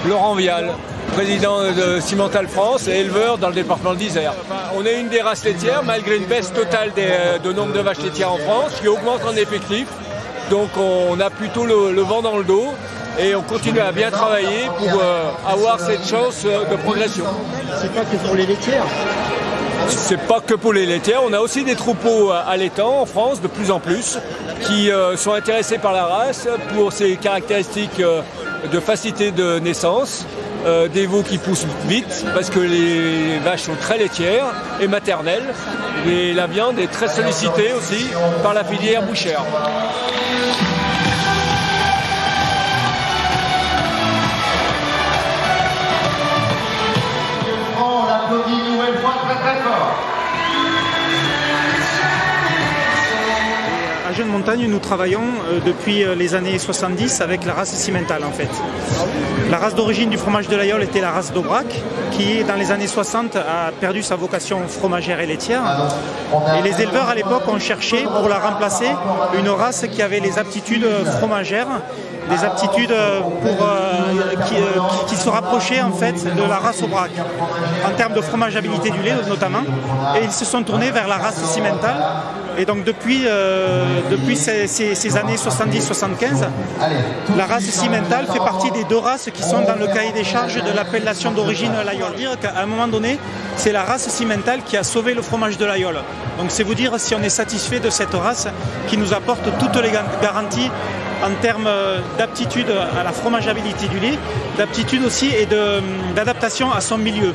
Laurent Vial, président de Simmental France et éleveur dans le département de l'Isère. On est une des races laitières, malgré une baisse totale de nombre de vaches laitières en France, qui augmente en effectif. Donc on a plutôt le vent dans le dos et on continue à bien travailler pour avoir cette chance de progression. C'est pas que pour les laitières? C'est pas que pour les laitières, on a aussi des troupeaux allaitants en France de plus en plus qui sont intéressés par la race pour ses caractéristiques de facilité de naissance, des veaux qui poussent vite parce que les vaches sont très laitières et maternelles et la viande est très sollicitée aussi par la filière bouchère. On l'applaudit une nouvelle fois très fort. À Jeune Montagne, nous travaillons depuis les années 70 avec la race Simmental en fait. La race d'origine du fromage de l'Aïol était la race d'Aubrac, qui dans les années 60 a perdu sa vocation fromagère et laitière. Et les éleveurs à l'époque ont cherché pour la remplacer une race qui avait les aptitudes fromagères, des aptitudes qui se rapprochaient en fait de la race Aubrac, en termes de fromageabilité du lait notamment. Et ils se sont tournés vers la race Simmental. Et donc depuis ces années 70-75, la race Simmental fait partie des deux races qui sont dans le cahier des charges de l'appellation d'origine l'Aïol. Dire qu'à un moment donné, c'est la race Simmental qui a sauvé le fromage de l'Aïol. Donc c'est vous dire si on est satisfait de cette race qui nous apporte toutes les garanties en termes d'aptitude à la fromageabilité du lait, d'aptitude aussi et d'adaptation à son milieu.